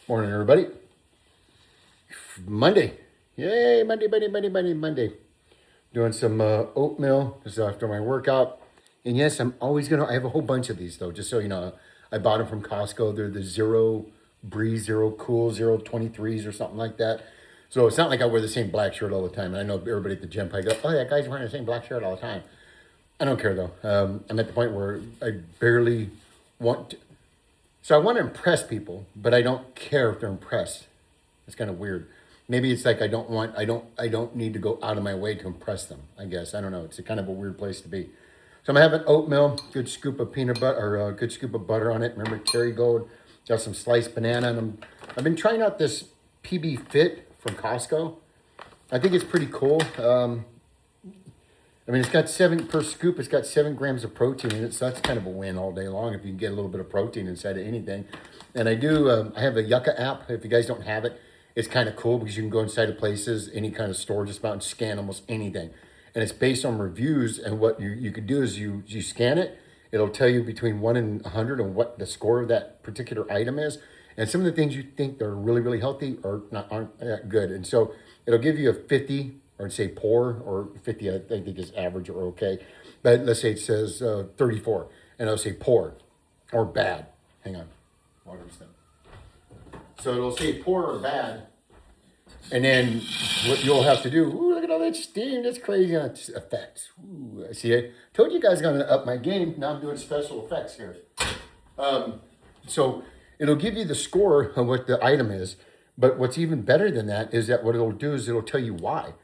Morning, everybody. Monday. Yay, Monday. Doing some oatmeal. This is after my workout. And yes, I have a whole bunch of these though, just so you know. I bought them from Costco. They're the Zero Breeze, Zero Cool, 023s or something like that. So it's not like I wear the same black shirt all the time. And I know everybody at the gym, I go, oh, that guy's wearing the same black shirt all the time. I don't care though. I'm at the point where I barely want to. So I want to impress people, but I don't care if they're impressed. It's kind of weird. Maybe it's like I don't need to go out of my way to impress them. I guess I don't know. It's a kind of a weird place to be. So I'm having oatmeal, good scoop of peanut butter or a good scoop of butter on it. Remember Kerrygold, got some sliced banana, and I've been trying out this PB Fit from Costco. I think it's pretty cool. I mean, it's got per scoop. It's got 7 grams of protein in it, so that's kind of a win all day long if you can get a little bit of protein inside of anything. And I do. I have the Yucca app. If you guys don't have it, it's kind of cool because you can go inside of places, any kind of store, just about and scan almost anything. And it's based on reviews. And what you could do is you scan it. It'll tell you between 1 and 100 and what the score of that particular item is. And some of the things you think are really, really healthy aren't that good. And so it'll give you a 50 or say poor, or 50 I think is average or okay. But let's say it says 34 and it'll say poor or bad. Hang on. Water's done. So it'll say poor or bad. And then what you'll have to do, ooh, look at all that steam. That's crazy on effects. Ooh, see, I told you guys I'm going to up my game. Now I'm doing special effects here. So it'll give you the score of what the item is. But what's even better than that is that what it'll do is it'll tell you why.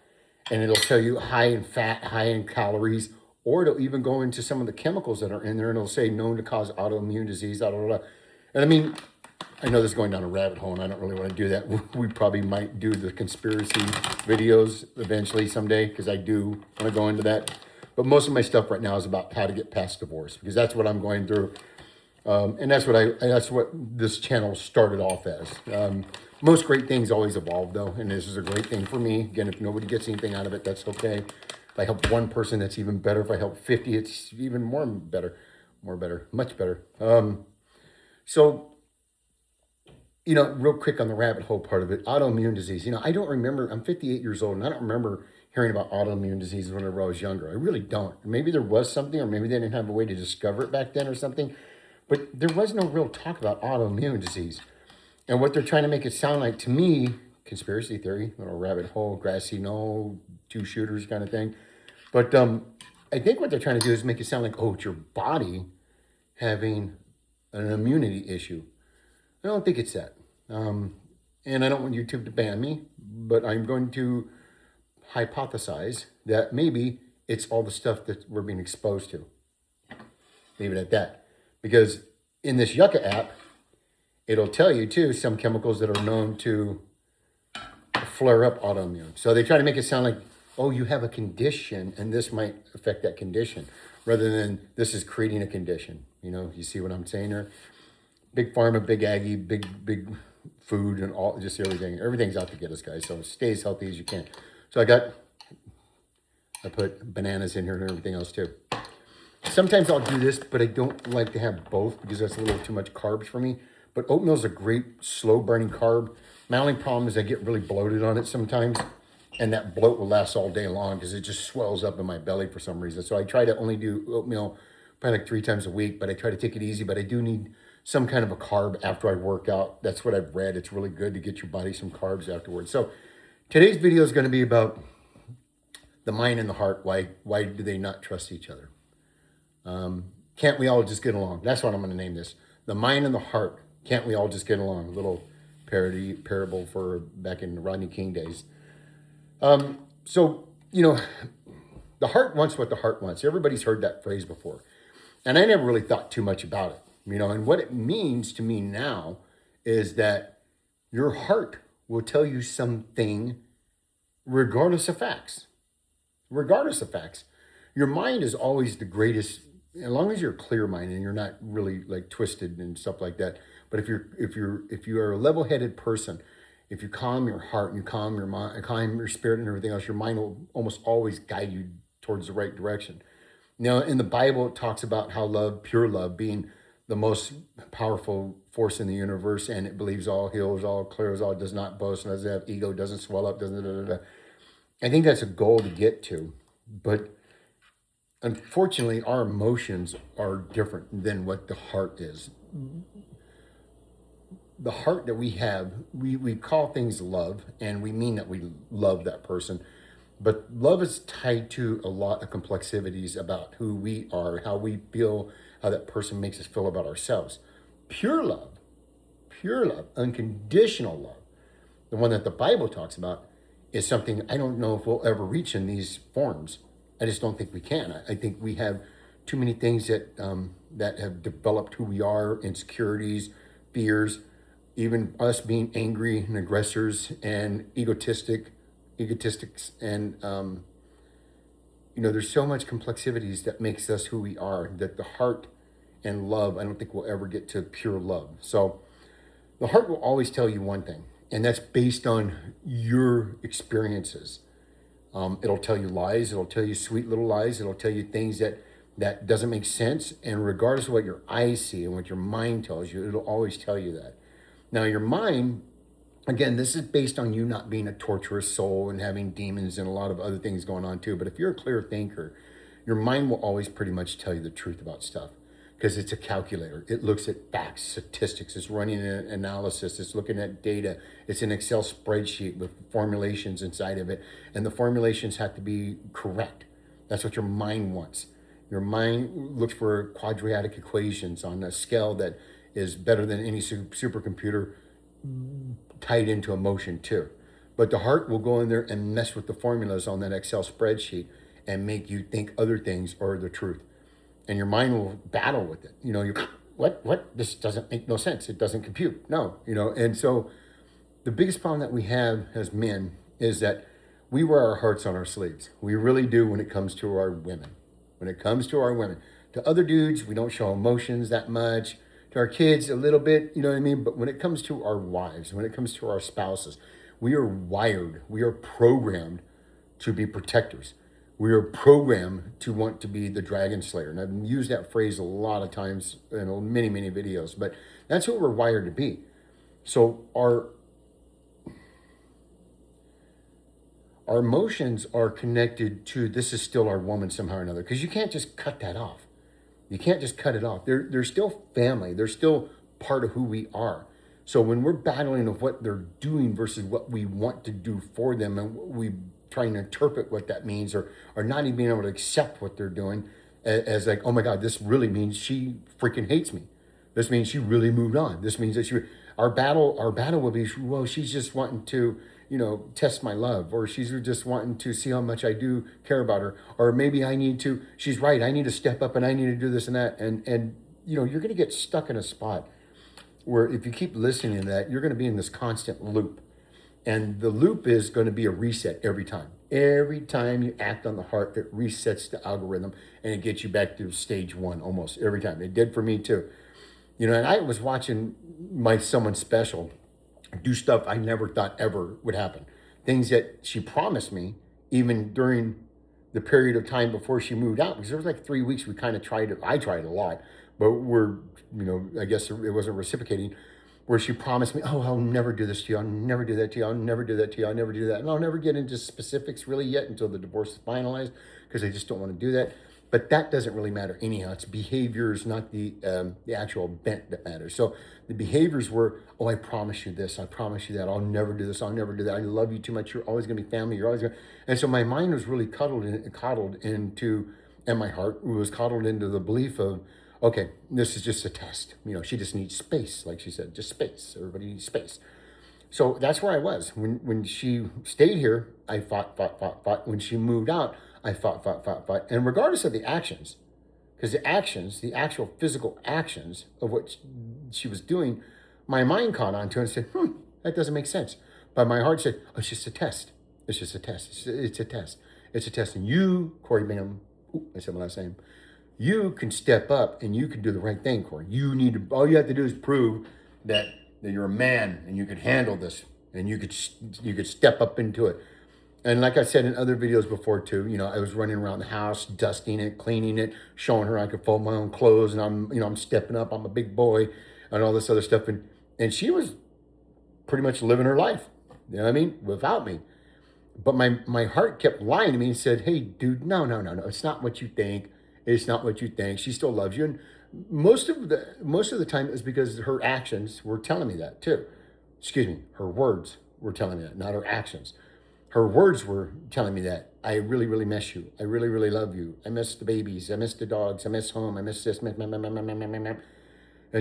And it'll tell you high in fat, high in calories, or it'll even go into some of the chemicals that are in there and it'll say known to cause autoimmune disease, blah, blah, blah. And I mean, I know this is going down a rabbit hole and I don't really want to do that. We probably might do the conspiracy videos eventually someday because I do want to go into that. But most of my stuff right now is about how to get past divorce because that's what I'm going through. And that's what this channel started off as. Most great things always evolve though, and this is a great thing for me. Again, if nobody gets anything out of it, that's okay. If I help one person, that's even better. If I help 50, it's even more better, much better. So, real quick on the rabbit hole part of it, autoimmune disease. I don't remember, I'm 58 years old, and I don't remember hearing about autoimmune disease whenever I was younger. I really don't. Maybe there was something, or maybe they didn't have a way to discover it back then or something. But there was no real talk about autoimmune disease. And what they're trying to make it sound like to me, conspiracy theory, little rabbit hole, grassy knoll, 2 shooters kind of thing. But I think what they're trying to do is make it sound like, oh, it's your body having an immunity issue. I don't think it's that. And I don't want YouTube to ban me, but I'm going to hypothesize that maybe it's all the stuff that we're being exposed to. Leave it at that. Because in this Yucca app, it'll tell you too some chemicals that are known to flare up autoimmune. So they try to make it sound like, oh, you have a condition and this might affect that condition, rather than this is creating a condition. You see what I'm saying there? Big pharma, big aggie, big food and all, just everything. Everything's out to get us, guys. So stay as healthy as you can. So I put bananas in here and everything else too. Sometimes I'll do this, but I don't like to have both because that's a little too much carbs for me. But oatmeal is a great slow burning carb. My only problem is I get really bloated on it sometimes. And that bloat will last all day long because it just swells up in my belly for some reason. So I try to only do oatmeal probably like 3 times a week, but I try to take it easy. But I do need some kind of a carb after I work out. That's what I've read. It's really good to get your body some carbs afterwards. So today's video is going to be about the mind and the heart. Why do they not trust each other? Can't we all just get along? That's what I'm going to name this. The mind and the heart. Can't we all just get along? A little parable for back in the Rodney King days. So, the heart wants what the heart wants. Everybody's heard that phrase before. And I never really thought too much about it, and what it means to me now is that your heart will tell you something regardless of facts. Your mind is always the greatest, as long as you're a clear mind and you're not really like twisted and stuff like that. But if you are a level-headed person, if you calm your heart and you calm your mind, calm your spirit and everything else, your mind will almost always guide you towards the right direction. Now, in the Bible, it talks about how pure love, being the most powerful force in the universe, and it believes all, heals all, clears all, does not boast, doesn't have ego, doesn't swell up, doesn't. Da, da, da. I think that's a goal to get to, but unfortunately, our emotions are different than what the heart is. The heart that we have, we call things love, and we mean that we love that person. But love is tied to a lot of complexities about who we are, how we feel, how that person makes us feel about ourselves. Pure love, unconditional love, the one that the Bible talks about, is something I don't know if we'll ever reach in these forms. I just don't think we can. I think we have too many things that have developed who we are, insecurities, fears, even us being angry and aggressors and egotistics, and there's so much complexities that makes us who we are, that the heart and love, I don't think we'll ever get to pure love. So the heart will always tell you one thing, and that's based on your experiences. It'll tell you lies. It'll tell you sweet little lies. It'll tell you things that doesn't make sense. And regardless of what your eyes see and what your mind tells you, it'll always tell you that. Now, your mind, again, this is based on you not being a torturous soul and having demons and a lot of other things going on too. But if you're a clear thinker, your mind will always pretty much tell you the truth about stuff, because it's a calculator. It looks at facts, statistics. It's running an analysis. It's looking at data. It's an Excel spreadsheet with formulations inside of it. And the formulations have to be correct. That's what your mind wants. Your mind looks for quadratic equations on a scale that is better than any supercomputer, tied into emotion too. But the heart will go in there and mess with the formulas on that Excel spreadsheet and make you think other things are the truth. And your mind will battle with it. What? This doesn't make no sense. It doesn't compute. No, And so the biggest problem that we have as men is that we wear our hearts on our sleeves. We really do when it comes to our women. When it comes to our women. To other dudes, we don't show emotions that much. To our kids, a little bit, you know what I mean? But when it comes to our wives, when it comes to our spouses, we are wired, we are programmed to be protectors. We are programmed to want to be the dragon slayer. And I've used that phrase a lot of times in many, many videos, but that's what we're wired to be. So our emotions are connected to, this is still our woman somehow or another, because you can't just cut that off. You can't just cut it off. They're still family. They're still part of who we are. So when we're battling of what they're doing versus what we want to do for them, and we trying to interpret what that means, or not even being able to accept what they're doing as like, oh my God, this really means she freaking hates me. This means she really moved on. This means that our battle will be, well, she's just wanting to, test my love, or she's just wanting to see how much I do care about her, or maybe she's right, I need to step up and I need to do this and that. And you're going to get stuck in a spot where if you keep listening to that, you're going to be in this constant loop. And the loop is going to be a reset every time. Every time you act on the heart, it resets the algorithm and it gets you back to stage one almost every time. It did for me too. And I was watching someone special do stuff I never thought ever would happen. Things that she promised me even during the period of time before she moved out, because there was like 3 weeks we kind of tried it. I tried a lot, but I guess it wasn't reciprocating, where she promised me, oh, I'll never do this to you. I'll never do that to you. I'll never do that to you. I'll never do that. And I'll never get into specifics really yet until the divorce is finalized, because I just don't want to do that. But that doesn't really matter anyhow. It's behaviors, not the actual bent that matters. So the behaviors were, oh, I promise you this. I promise you that. I'll never do this. I'll never do that. I love you too much. You're always going to be family. You're always going to. And so my mind was really coddled into, and my heart was coddled into the belief of, okay, this is just a test. She just needs space. Like she said, just space. Everybody needs space. So that's where I was. When she stayed here, I fought. When she moved out, I fought. And regardless of the actions, because the actual physical actions of what she was doing, my mind caught on to it and said, that doesn't make sense. But my heart said, oh, it's just a test. It's just a test. It's a test. It's a test. And you, Corey Bingham, I said my last name, you can step up and you can do the right thing, Corey. All you have to do is prove that you're a man and you can handle this, and you could step up into it. And like I said in other videos before too, I was running around the house, dusting it, cleaning it, showing her I could fold my own clothes, and I'm stepping up. I'm a big boy, and all this other stuff. And she was pretty much living her life. You know what I mean? Without me. But my heart kept lying to me and said, "Hey, dude, no, no, no, no. It's not what you think. It's not what you think. She still loves you." And most of the time, it's because her actions were telling me that too. Excuse me, her words were telling me that, not her actions. Her words were telling me that I really, really miss you. I really, really love you. I miss the babies. I miss the dogs. I miss home. I miss this. And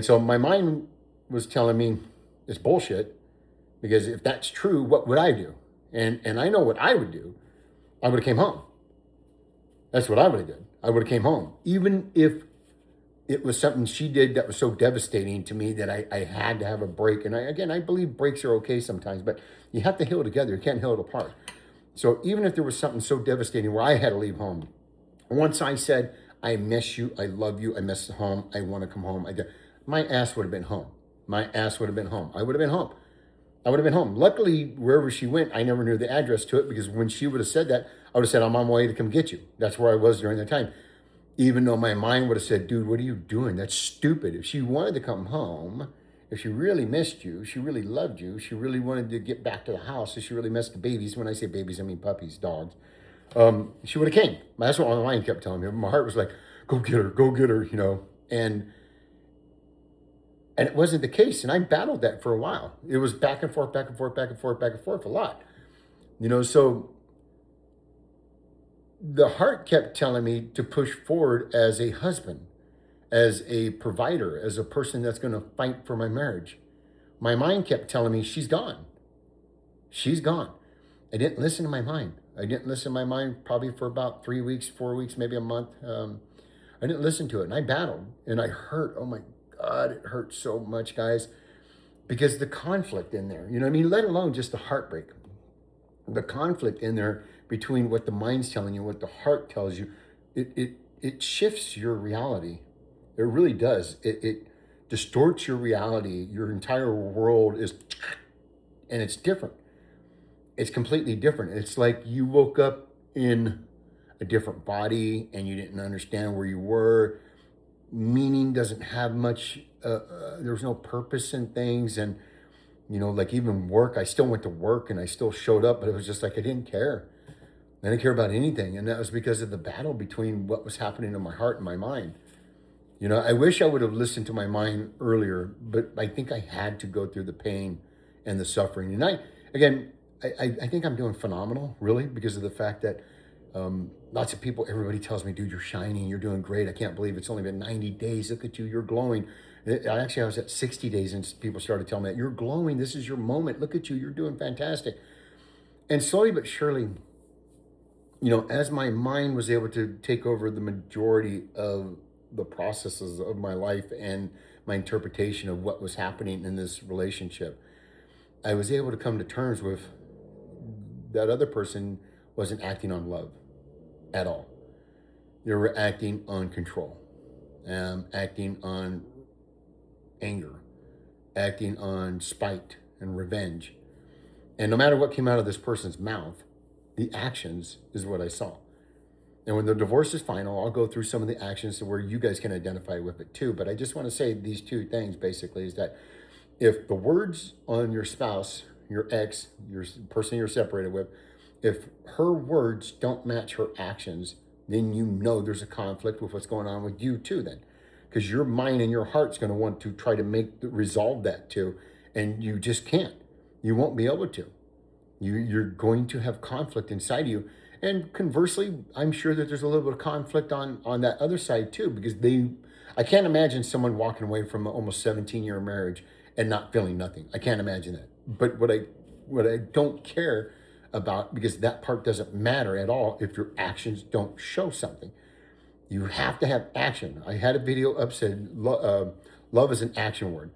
so my mind was telling me it's bullshit, because if that's true, what would I do? And I know what I would do. I would have came home. That's what I would have done. I would have came home, even if it was something she did that was so devastating to me that I had to have a break. And I believe breaks are okay sometimes, but you have to heal together. You can't heal it apart. So even if there was something so devastating where I had to leave home, once I said, I miss you, I love you, I miss home, I want to come home, my ass would have been home. My ass would have been home. I would have been home. I would have been home. Luckily, wherever she went, I never knew the address to it, because when she would have said that, I would have said, I'm on my way to come get you. That's where I was during that time. Even though my mind would have said, dude, what are you doing? That's stupid. If she wanted to come home, if she really missed you, she really loved you, she really wanted to get back to the house, if she really missed the babies — when I say babies, I mean puppies, dogs — she would have came. That's what my mind kept telling me. My heart was like, go get her, And it wasn't the case. And I battled that for a while. It was back and forth, back and forth, back and forth, back and forth a lot. So the heart kept telling me to push forward as a husband, as a provider, as a person that's going to fight for my marriage. My mind kept telling me, she's gone. She's gone. I didn't listen to my mind. I didn't listen to my mind probably for about 3 weeks, 4 weeks, maybe a month. I didn't listen to it, and I battled, and I hurt. Oh my God, it hurt so much, guys, because the conflict in there, let alone just the heartbreak. The conflict in there between what the mind's telling you, what the heart tells you, it shifts your reality. It really does. It distorts your reality. Your entire world and it's different. It's completely different. It's like you woke up in a different body and you didn't understand where you were. Meaning doesn't have much, there's no purpose in things. And, like even work, I still went to work and I still showed up, but it was just like I didn't care. I didn't care about anything. And that was because of the battle between what was happening in my heart and my mind. I wish I would have listened to my mind earlier, but I think I had to go through the pain and the suffering. And I think I'm doing phenomenal, really, because of the fact that lots of people, everybody tells me, dude, you're shining, you're doing great. I can't believe it's only been 90 days. Look at you, you're glowing. I was at 60 days and people started telling me that you're glowing. This is your moment. Look at you, you're doing fantastic. And slowly but surely, as my mind was able to take over the majority of the processes of my life and my interpretation of what was happening in this relationship, I was able to come to terms with that other person wasn't acting on love at all. They were acting on control, acting on anger, acting on spite and revenge. And no matter what came out of this person's mouth, the actions is what I saw. And when the divorce is final, I'll go through some of the actions to where you guys can identify with it too. But I just want to say these two things basically is that if the words on your spouse, your ex, your person you're separated with, if her words don't match her actions, then there's a conflict with what's going on with you too then. Because your mind and your heart's going to want to try to resolve that too. And you just can't. You won't be able to. You're going to have conflict inside you. And conversely, I'm sure that there's a little bit of conflict on that other side too, because I can't imagine someone walking away from an almost 17-year marriage and not feeling nothing. I can't imagine that. But what I don't care about, because that part doesn't matter at all if your actions don't show something. You have to have action. I had a video up said love is an action word.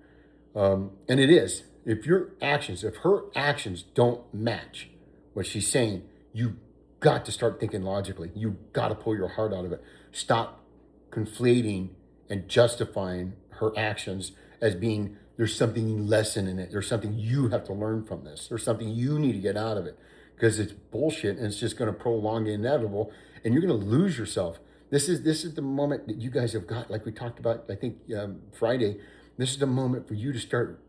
And it is. If her actions don't match what she's saying, you got to start thinking logically. You got to pull your heart out of it. Stop conflating and justifying her actions as being there's something lesson in it. There's something you have to learn from this. There's something you need to get out of it. because it's bullshit and it's just going to prolong the inevitable, and you're going to lose yourself. This is the moment that you guys have got, like we talked about, I think Friday. This is the moment for you to start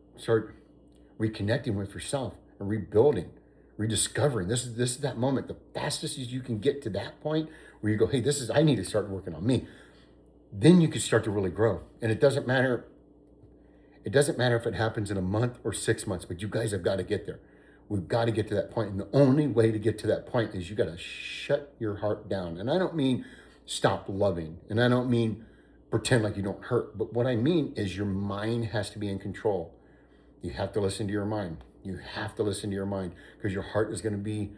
reconnecting with yourself and rebuilding, rediscovering. This is that moment. The fastest as you can get to that point where you go, hey, I need to start working on me. Then you can start to really grow. And it doesn't matter. It doesn't matter if it happens in a month or 6 months, but you guys have got to get there. We've got to get to that point. And the only way to get to that point is you got to shut your heart down. And I don't mean stop loving. And I don't mean pretend like you don't hurt. But what I mean is your mind has to be in control. You have to listen to your mind. You have to listen to your mind, because your heart is going to be,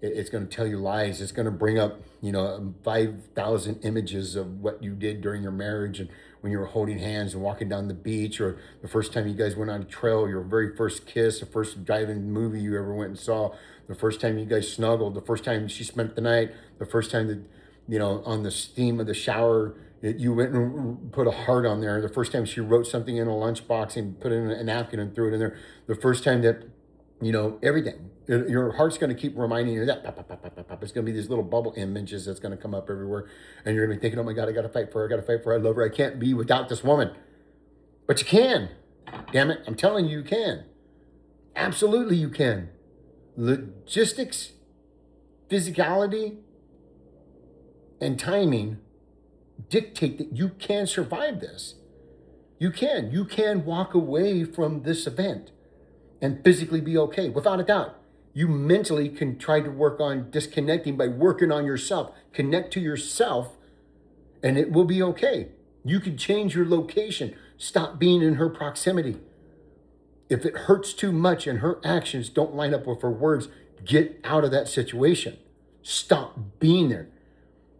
it's going to tell you lies. It's going to bring up, 5,000 images of what you did during your marriage, and when you were holding hands and walking down the beach, or the first time you guys went on a trail, your very first kiss, the first drive-in movie you ever went and saw, the first time you guys snuggled, the first time she spent the night, the first time that, on the steam of the shower, you went and put a heart on there. The first time she wrote something in a lunchbox and put it in a napkin and threw it in there. The first time that, everything. Your heart's going to keep reminding you that. Pop, pop, pop, pop, pop. It's going to be these little bubble images that's going to come up everywhere. And you're going to be thinking, oh my God, I got to fight for her. I got to fight for her. I love her. I can't be without this woman. But you can. Damn it. I'm telling you, you can. Absolutely you can. Logistics, physicality, and timing dictate that you can survive this. You can walk away from this event and physically be okay, without a doubt. You mentally can try to work on disconnecting by working on yourself. Connect to yourself and it will be okay. You can change your location. Stop being in her proximity. If it hurts too much and her actions don't line up with her words, get out of that situation. Stop being there.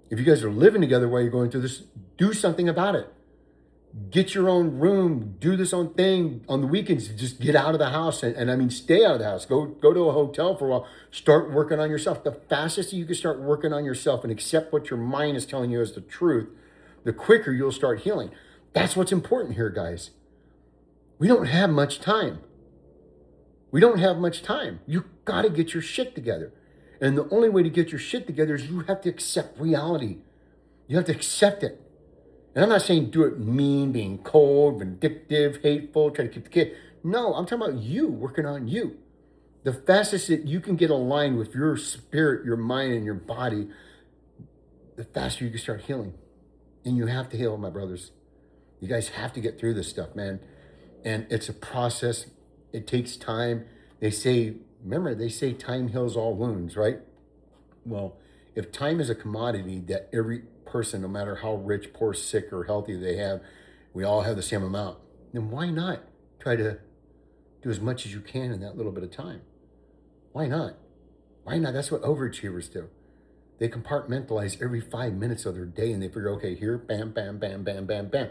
If you guys are living together while you're going through this, do something about it. Get your own room, do this own thing on the weekends. Just get out of the house and I mean, stay out of the house. Go to a hotel for a while. Start working on yourself. The fastest you can start working on yourself and accept what your mind is telling you as the truth, the quicker you'll start healing. That's what's important here, guys. We don't have much time. You got to get your shit together. And the only way to get your shit together is you have to accept reality. You have to accept it. And I'm not saying do it mean, being cold, vindictive, hateful, trying to keep the kid. No, I'm talking about you, working on you. The fastest that you can get aligned with your spirit, your mind, and your body, the faster you can start healing. And you have to heal, my brothers. You guys have to get through this stuff, man. And it's a process. It takes time. They say time heals all wounds, right? Well, if time is a commodity that every person, no matter how rich, poor, sick, or healthy they have, we all have the same amount, then why not try to do as much as you can in that little bit of time? Why not? That's what overachievers do. They compartmentalize every 5 minutes of their day and they figure, okay, here, bam, bam, bam, bam, bam, bam.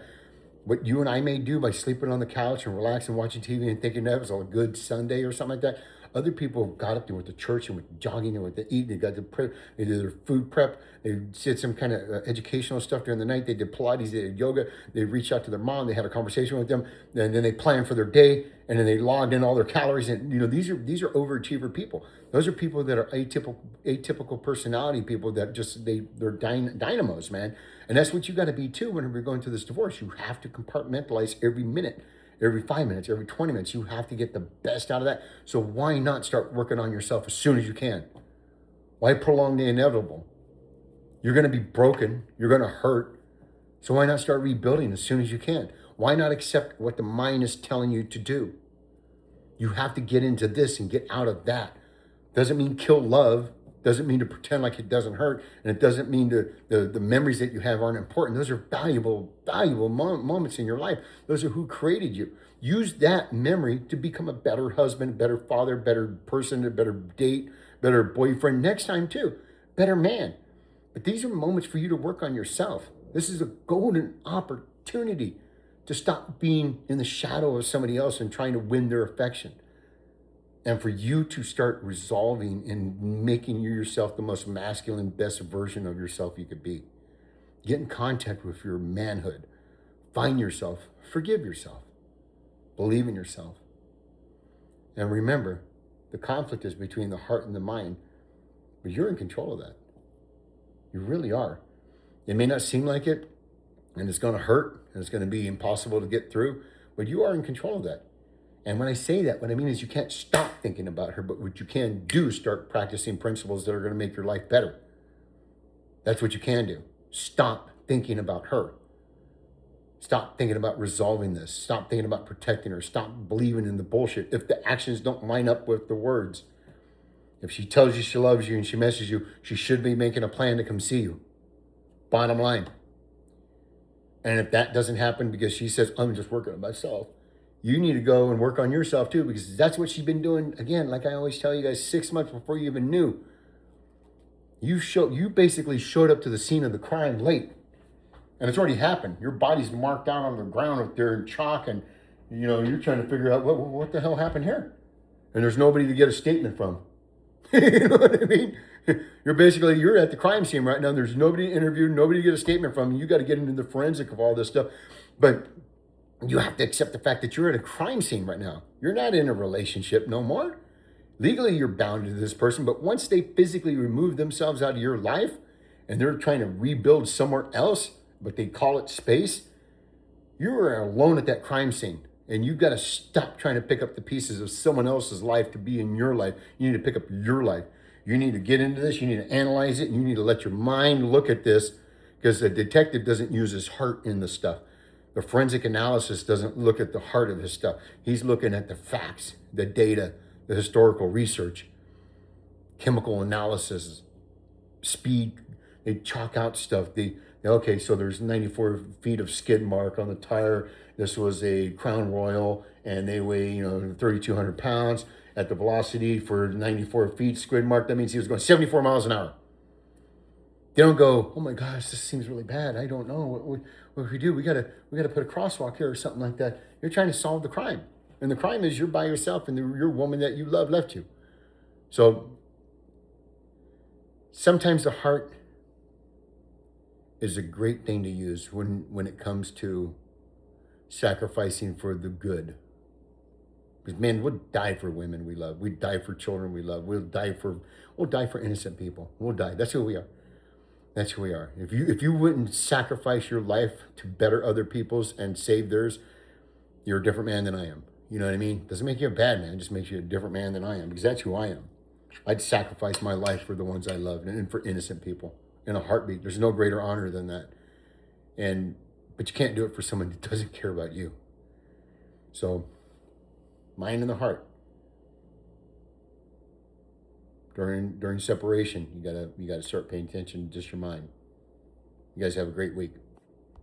What you and I may do by sleeping on the couch and relaxing, watching TV and thinking that was a good Sunday or something like that. Other people got up, they went to church and went jogging, they went to eat, they did their food prep, they did some kind of educational stuff during the night, they did Pilates, they did yoga, they reached out to their mom, they had a conversation with them, and then they planned for their day, and then they logged in all their calories. And these are overachiever people. Those are people that are atypical personality people that just they're dynamos, man. And that's what you got to be too when we're going through this divorce. You have to compartmentalize every minute. Every 5 minutes, every 20 minutes, you have to get the best out of that. So why not start working on yourself as soon as you can? Why prolong the inevitable? You're going to be broken. You're going to hurt. So why not start rebuilding as soon as you can? Why not accept what the mind is telling you to do? You have to get into this and get out of that. Doesn't mean kill love. Doesn't mean to pretend like it doesn't hurt. And it doesn't mean the memories that you have aren't important. Those are valuable moments in your life. Those are who created you. Use that memory to become a better husband, better father, better person, a better date, better boyfriend next time too. Better man. But these are moments for you to work on yourself. This is a golden opportunity to stop being in the shadow of somebody else and trying to win their affection. And for you to start resolving and making yourself the most masculine, best version of yourself you could be. Get in contact with your manhood. Find yourself. Forgive yourself. Believe in yourself. And remember, the conflict is between the heart and the mind. But you're in control of that. You really are. It may not seem like it, and it's going to hurt, and it's going to be impossible to get through, but you are in control of that. And when I say that, what I mean is you can't stop thinking about her, but what you can do, start practicing principles that are going to make your life better. That's what you can do. Stop thinking about her. Stop thinking about resolving this. Stop thinking about protecting her. Stop believing in the bullshit. If the actions don't line up with the words, if she tells you she loves you and she messages you, she should be making a plan to come see you. Bottom line. And if that doesn't happen because she says, I'm just working on myself, you need to go and work on yourself too, because that's what she's been doing. Again, like I always tell you guys, 6 months before you even knew. You basically showed up to the scene of the crime late. And it's already happened. Your body's marked out on the ground up there in chalk, and you're trying to figure out what the hell happened here. And there's nobody to get a statement from. You know what I mean? You're at the crime scene right now. There's nobody to interview, nobody to get a statement from. You got to get into the forensic of all this stuff. But you have to accept the fact that you're at a crime scene right now. You're not in a relationship no more. Legally, you're bound to this person, but once they physically remove themselves out of your life and they're trying to rebuild somewhere else, but they call it space, you are alone at that crime scene. And you've got to stop trying to pick up the pieces of someone else's life to be in your life. You need to pick up your life. You need to get into this. You need to analyze it. And you need to let your mind look at this, because the detective doesn't use his heart in the stuff. The forensic analysis doesn't look at the heart of his stuff. He's looking at the facts, the data, the historical research, chemical analysis, speed. They chalk out stuff. Okay, so there's 94 feet of skid mark on the tire. This was a Crown Royal, and they weigh 3,200 pounds at the velocity for 94 feet skid mark. That means he was going 74 miles an hour. They don't go, oh my gosh, this seems really bad. I don't know what we do. We gotta put a crosswalk here or something like that. You're trying to solve the crime, and the crime is you're by yourself, and your woman that you love left you. So sometimes the heart is a great thing to use when it comes to sacrificing for the good. Because man, we'll die for women we love. We die for children we love. We'll die for innocent people. We'll die. That's who we are. That's who we are. If you wouldn't sacrifice your life to better other people's and save theirs, you're a different man than I am. You know what I mean? Doesn't make you a bad man. It just makes you a different man than I am, because that's who I am. I'd sacrifice my life for the ones I love and for innocent people in a heartbeat. There's no greater honor than that. But you can't do it for someone that doesn't care about you. So, mind and the heart. During separation, you gotta start paying attention to just your mind. You guys have a great week.